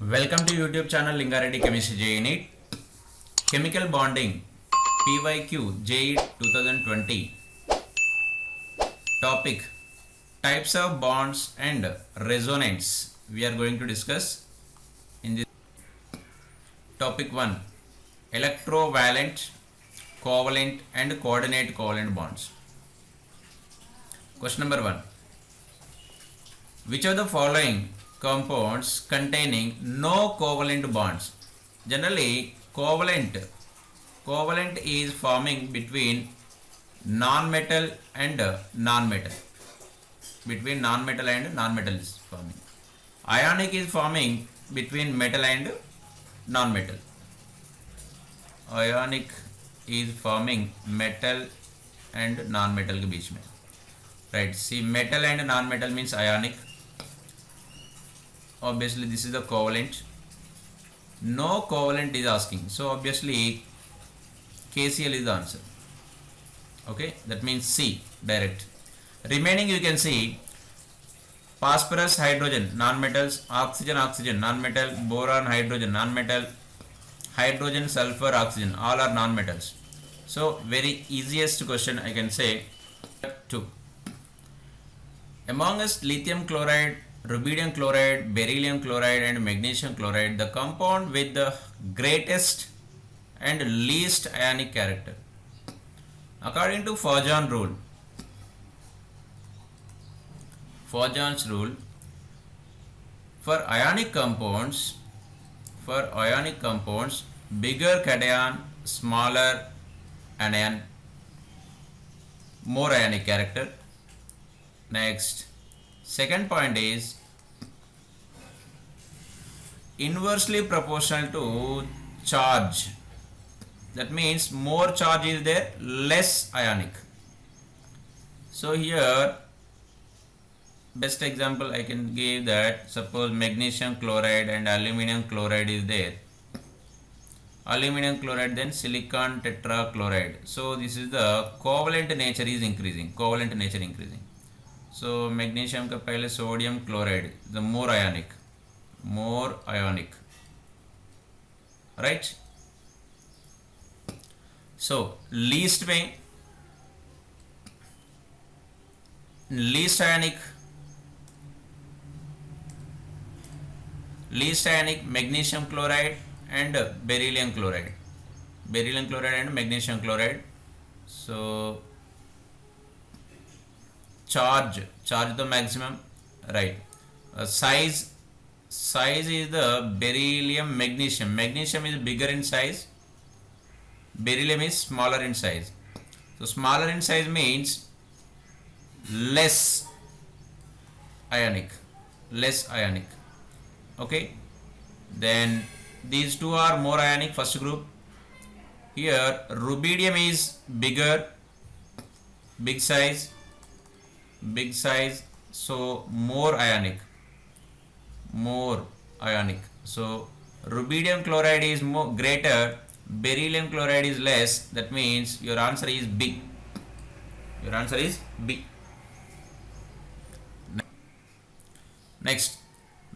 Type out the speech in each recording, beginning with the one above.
Welcome to YouTube channel Lingareddy Chemistry JEE NEET. Chemical Bonding PYQ JEE 2020. Topic: Types of bonds and resonance. We are going to discuss in this. Topic 1: Electrovalent, covalent and coordinate covalent bonds. Question number 1: Which of the following compounds containing no covalent bonds? Generally, covalent is forming between non-metal and non-metal. Between non-metal and non-metal is forming. Ionic is forming between metal and non-metal. Ionic is forming metal and non-metal के बीच में. Right. See, metal and non-metal means ionic. Obviously this is the covalent. No covalent is asking, so obviously KCl is the answer. Okay, that means C direct. Remaining you can see phosphorus, hydrogen, non-metals, oxygen, non-metal, boron, hydrogen, non-metal, hydrogen, sulfur, oxygen, all are non-metals. So very easiest question I can say. 2. Amongst lithium chloride, rubidium chloride, beryllium chloride and magnesium chloride, the compound with the greatest and least ionic character. According to Faujon's rule, for ionic compounds, bigger cation, smaller anion, more ionic character. Next, second point is inversely proportional to charge. That means more charge is there, less ionic. So here best example I can give that, suppose magnesium chloride and aluminum chloride is there. Aluminum chloride, then silicon tetrachloride. So this is the covalent nature is increasing. So magnesium का पहले sodium chloride, the more ionic, right? So least ionic magnesium chloride and beryllium chloride and magnesium chloride. So charge the maximum, right? Size is the beryllium, magnesium is bigger in size, beryllium is smaller in size. So smaller in size means less ionic. Okay, then these two are more ionic, first group. Here rubidium is bigger, big size, so more ionic. So rubidium chloride is greater, beryllium chloride is less. That means your answer is B. Next,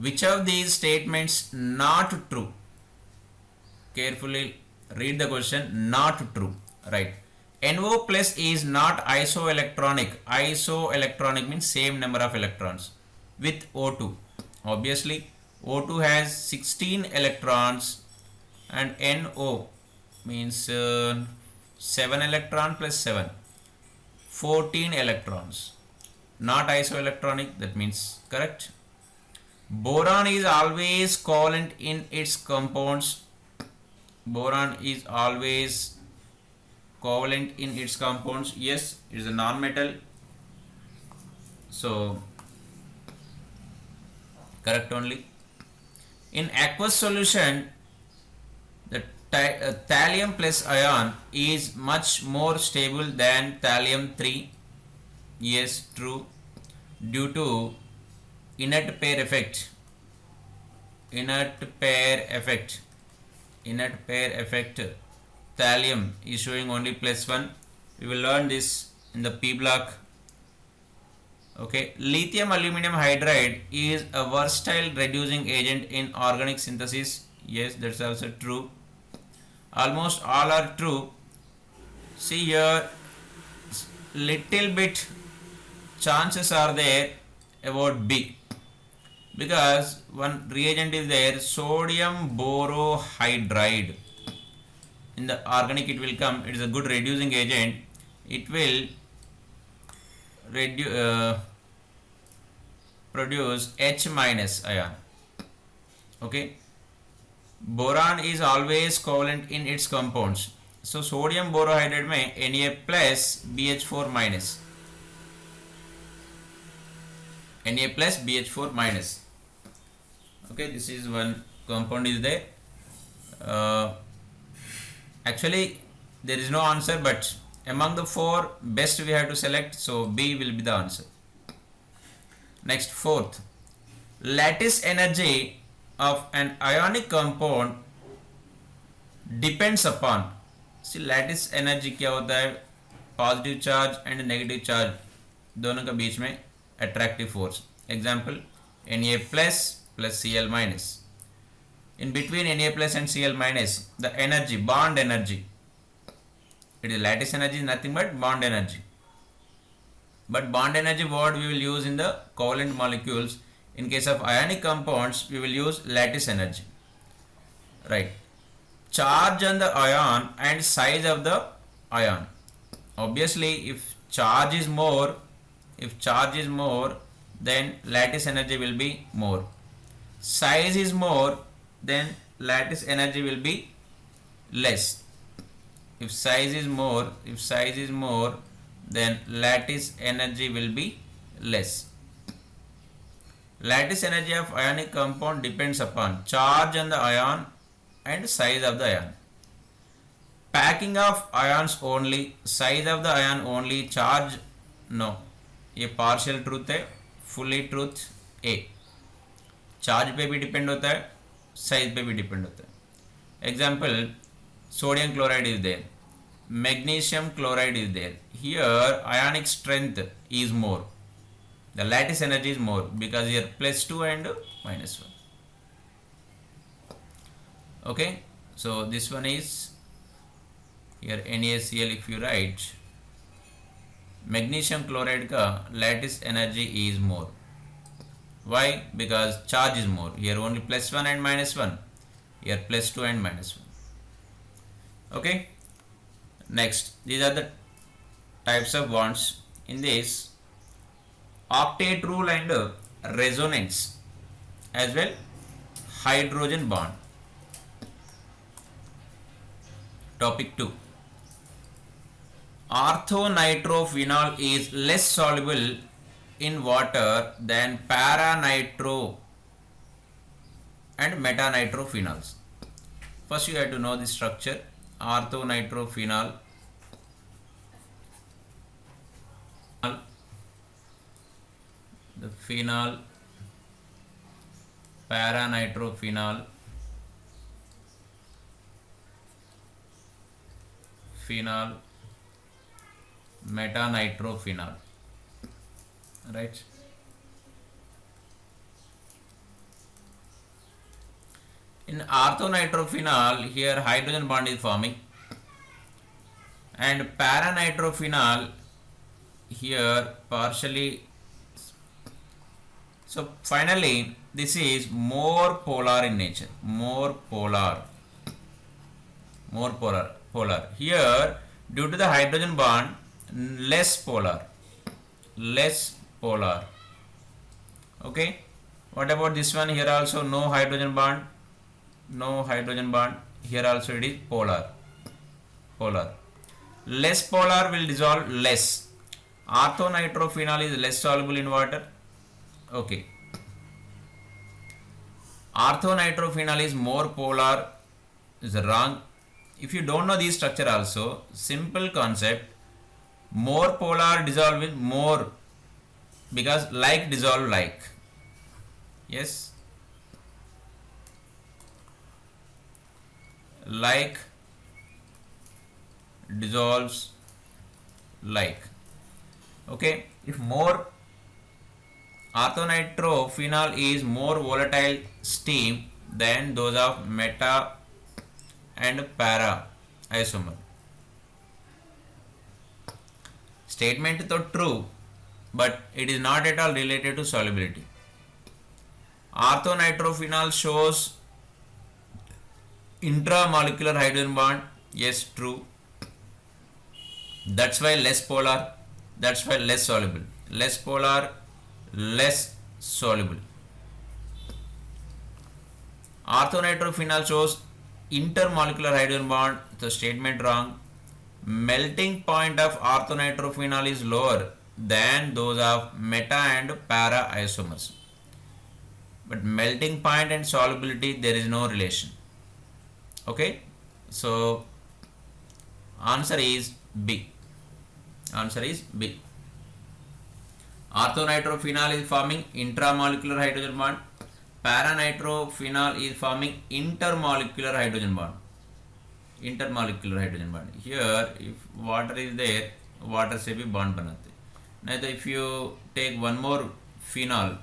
which of these statements not true? Carefully read the question. Not true, right? NO plus is not isoelectronic. Isoelectronic means same number of electrons with O2. Obviously O2 has 16 electrons and NO means 7 electron plus 7, 14 electrons. Not isoelectronic, that means correct. Boron is always covalent in its compounds. Yes, it is a non-metal, so correct only. In aqueous solution, the thallium plus ion is much more stable than thallium 3. Yes, true, due to inert pair effect. Thallium is showing only +1. We will learn this in the P block. Okay, lithium aluminum hydride is a versatile reducing agent in organic synthesis. Yes, that's also true. Almost all are true. See here, little bit chances are there about B, because one reagent is there, sodium borohydride. In the organic it will come, it is a good reducing agent. It will produce H minus ion. Okay, boron is always covalent in its compounds. So sodium borohydride में Na plus BH4 minus, Na plus BH4 minus. Okay, this is one compound is there. Actually there is no answer, but among the four best we have to select, so B will be the answer. Next, fourth, lattice energy of an ionic compound depends upon. See, lattice energy क्या होता है, positive charge and negative charge दोनों का बीच में attractive force. Example Na plus plus Cl minus. In between Na plus and Cl minus, the energy, bond energy, it is lattice energy is nothing but bond energy. But bond energy what we will use in the covalent molecules. In case of ionic compounds we will use lattice energy, right? Charge on the ion and size of the ion. Obviously if charge is more, then lattice energy will be more. Size is more, then lattice energy will be less. If size is more, then lattice energy will be less. Lattice energy of ionic compound depends upon charge on the ion and size of the ion. Packing of ions only, size of the ion only, charge no. ये partial truth है, fully truth A. Charge पे भी depend होता है, size पे भी depend होता है. Example, sodium chloride is there, magnesium chloride is there. Here ionic strength is more, the lattice energy is more, because here plus 2 and minus 1. Okay, so this one is here NaCl. If you write, magnesium chloride ka lattice energy is more. Why? Because charge is more. Here only plus 1 and minus 1, here plus 2 and minus 1. Okay, next, these are the types of bonds. In this, octet rule and resonance, as well hydrogen bond. Topic 2. Orthonitrophenol is less soluble in water than paranitro and metanitrophenols. First you have to know the structure. Orthonitrophenol, the phenol, paranitrophenol, phenol, metanitrophenol, right? In orthonitrophenol, here hydrogen bond is forming, and paranitrophenol here partially. So finally this is more polar in nature, more polar. Here due to the hydrogen bond, less polar. Okay, what about this one? Here also no hydrogen bond, here also it is polar. Less polar will dissolve less. Orthonitrophenol is less soluble in water. Okay, orthonitrophenol is more polar is wrong. If you don't know this structure also, simple concept, more polar dissolve with more, because like dissolve like. Yes, like dissolves like. Okay, if more Orthonitrophenol is more volatile steam than those of meta and para isomer. Statement though true, but it is not at all related to solubility. Orthonitrophenol shows intramolecular hydrogen bond. Yes, true. That's why less polar. That's why less soluble. Less polar, less soluble. Orthonitrophenol shows intermolecular hydrogen bond. The statement wrong. Melting point of orthonitrophenol is lower than those of meta and para isomers. But melting point and solubility, there is no relation. Okay, so answer is B. Answer is B. Orthonitrophenol is forming intramolecular hydrogen bond. Paranitrophenol is forming intermolecular hydrogen bond. Intermolecular hydrogen bond. Here, if water is there, water से भी bond बनाते. नहीं तो if you take one more phenol,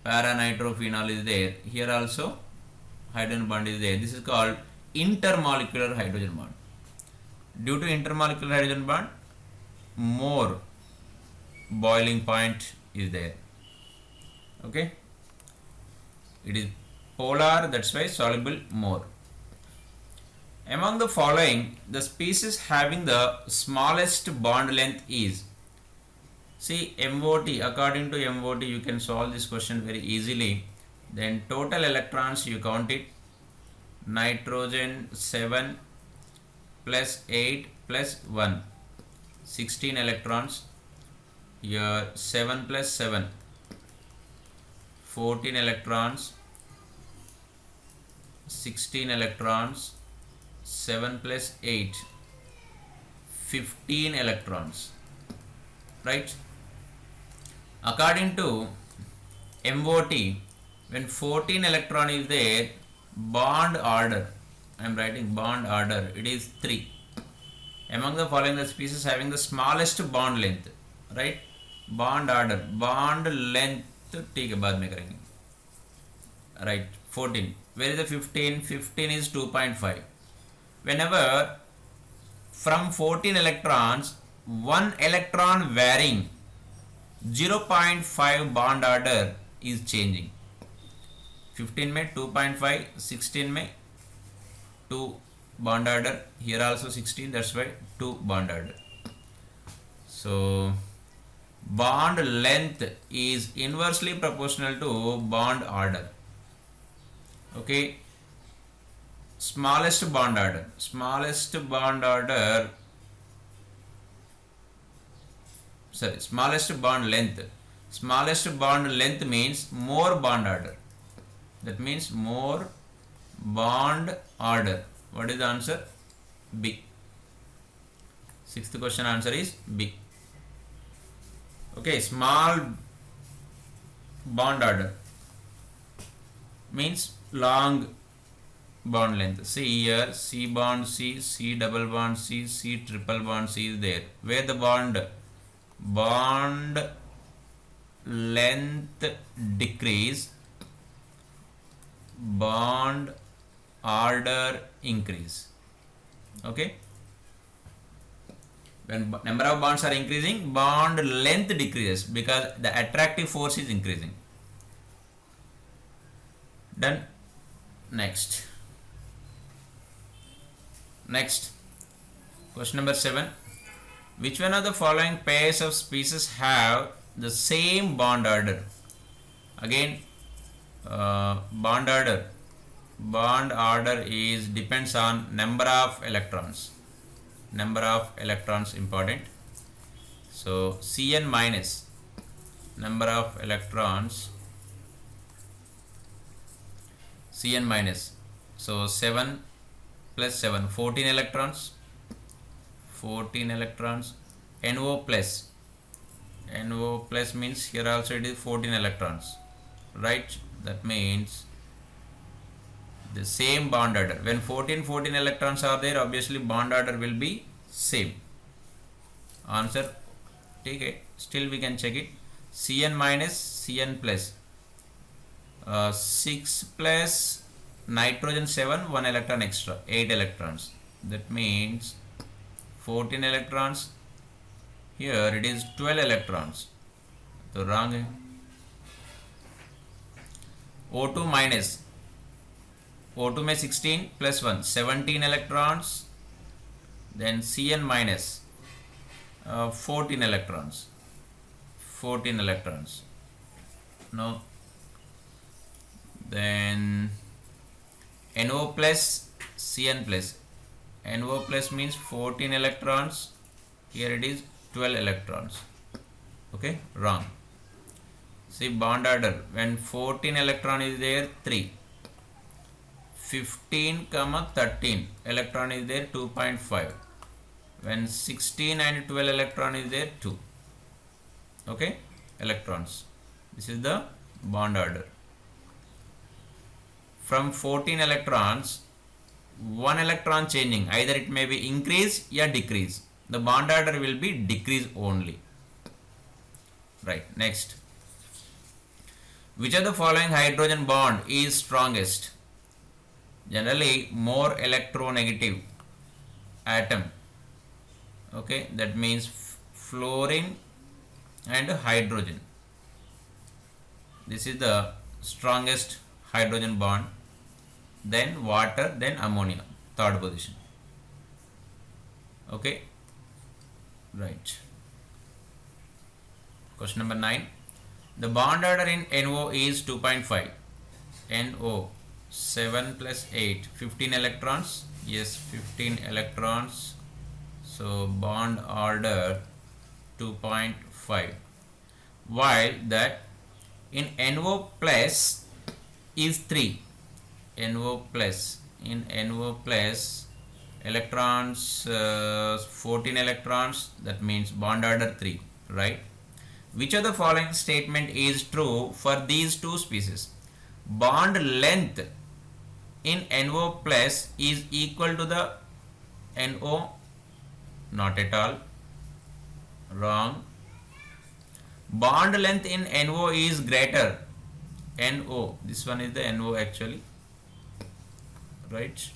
paranitrophenol is there. Here also hydrogen bond is there. This is called intermolecular hydrogen bond. Due to intermolecular hydrogen bond, more boiling point is there. Okay, it is polar, that's why soluble more. Among the following, the species having the smallest bond length is, see, MOT. According to MOT, you can solve this question very easily. Then total electrons, you count it. Nitrogen 7 plus 8 plus 1, 16 electrons. Here 7 plus 7, 14 electrons, 16 electrons, 7 plus 8, 15 electrons, right? According to MOT, when 14 electron is there, bond order, I am writing bond order, it is 3. Among the following, the species having the smallest bond length, right? Bond order, bond length ठीक है बाद में करेंगे, right? 14. Where is the 15? 15 is 2.5. Whenever from 14 electrons, 1 electron varying 0.5 bond order is changing. 15 में 2.5, 16 में 2 bond order, here also 16, that's why 2 bond order. So bond length is inversely proportional to bond order. Okay, smallest bond order, smallest bond length means more bond order. That means more bond order. What is the answer? B. Sixth question answer is B. Okay, small bond order means long bond length. See here, C bond C, C double bond C, C triple bond C is there. Where the bond length decrease, bond order increase. Okay, when number of bonds are increasing, bond length decreases because the attractive force is increasing. Done. Next question number 7. Which one of the following pairs of species have the same bond order? Again, bond order is depends on number of electrons. Number of electrons important. So Cn minus number of electrons, Cn minus, so 7 plus 7, 14 electrons, 14 electrons. NO plus means here also it is 14 electrons, right? That means the same bond order. When 14 electrons are there, obviously bond order will be same. Answer, take it. Still we can check it. Cn minus Cn plus 6 plus nitrogen 7, 1 electron extra, 8 electrons. That means 14 electrons. Here it is 12 electrons. So wrong hai. O2 minus, O2 में 16 plus 1, 17 electrons. Then Cn minus 14 electrons. 14 electrons. No. Then NO plus Cn plus. NO plus means 14 electrons. Here it is 12 electrons. Okay, wrong. See bond order. When 14 electron is there, 3. 15 comma 13 electron is there, 2.5. When 16 and 12 electron is there, 2. Okay, electrons. This is the bond order. From 14 electrons, 1 electron changing, either it may be increase or decrease. The bond order will be decrease only. Right, next. Which of the following hydrogen bond is strongest? Generally more electronegative atom. Okay, that means fluorine and hydrogen. This is the strongest hydrogen bond. Then water, then ammonia, third position. Okay, right. Question number 9. The bond order in NO is 2.5. NO 7 plus 8, 15 electrons. Yes, 15 electrons. So bond order 2.5. While that in NO plus is 3. NO plus, in NO plus electrons 14 electrons, that means bond order 3, right? Which of the following statement is true for these two species? Bond length in NO plus is equal to the NO, not at all, wrong. Bond length in NO is greater. NO, this one is the NO actually, right?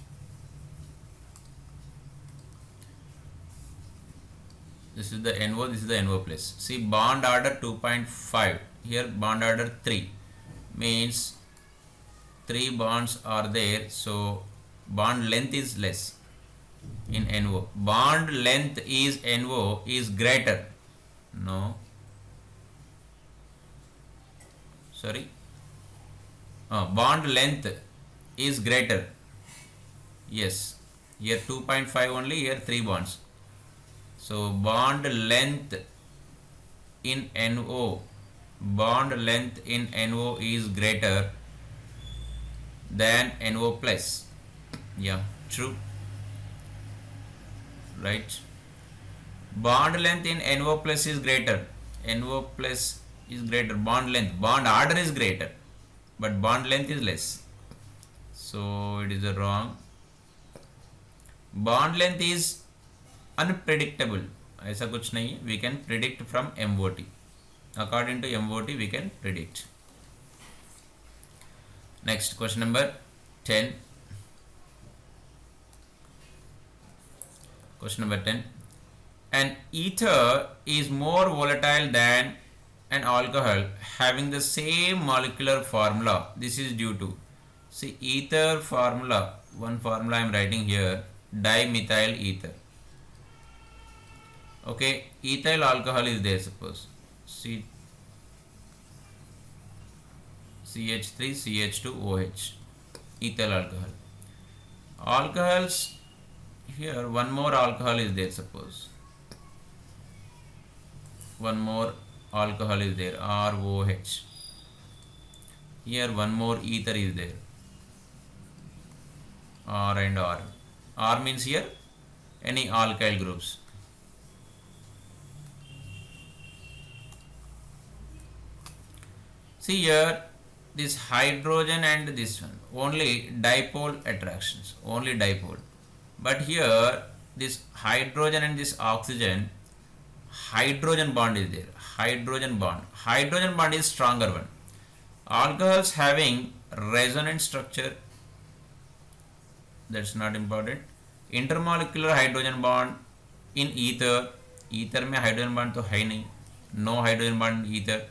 This is the NO, this is the NO plus. See bond order 2.5, here bond order 3, means 3 bonds are there, so bond length is less in NO. Bond length is NO is greater. No, sorry. Bond length is greater. Yes, here 2.5 only, here 3 bonds. So bond length in NO, bond length in NO is greater than NO plus. Yeah, true, right? Bond length in NO plus is greater. NO plus is greater. Bond length, bond order is greater, but bond length is less. So it is a wrong. Bond length is unpredictable. ऐसा कुछ नहीं है. We can predict from MOT. According to MOT we can predict. Next, question number 10. Question number 10. An ether is more volatile than an alcohol having the same molecular formula. This is due to, see, ether formula, one formula I am writing here, dimethyl ether. Okay, ethyl alcohol is there, suppose CH3 CH2OH, ethyl alcohol. Alcohols, here one more alcohol is there, suppose one more alcohol is there, ROH. Here one more ether is there, R and R. R means here any alkyl groups. See here, this hydrogen and this one, only dipole attractions, only dipole. But here, this hydrogen and this oxygen, hydrogen bond is there. hydrogen bond. Hydrogen bond is stronger one. Alcohols having resonance structure, that's not important. Intermolecular hydrogen bond in ether. Ether में hydrogen bond तो है नहीं. No hydrogen bond in ether.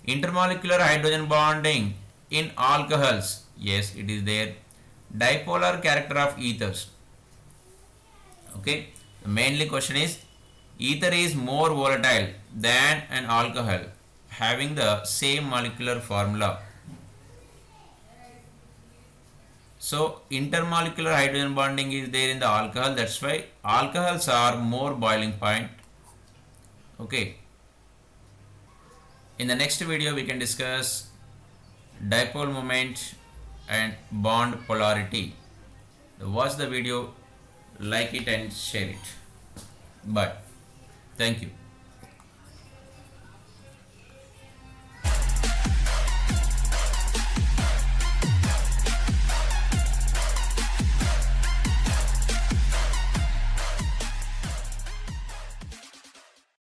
Intermolecular hydrogen bonding in alcohols. Yes, it is there. Dipolar character of ethers. Okay. Mainly question is, ether is more volatile than an alcohol having the same molecular formula. So intermolecular hydrogen bonding is there in the alcohol, that's why alcohols are more boiling point. Okay. In the next video we can discuss dipole moment and bond polarity. Watch the video, like it and share it. Bye. Thank you.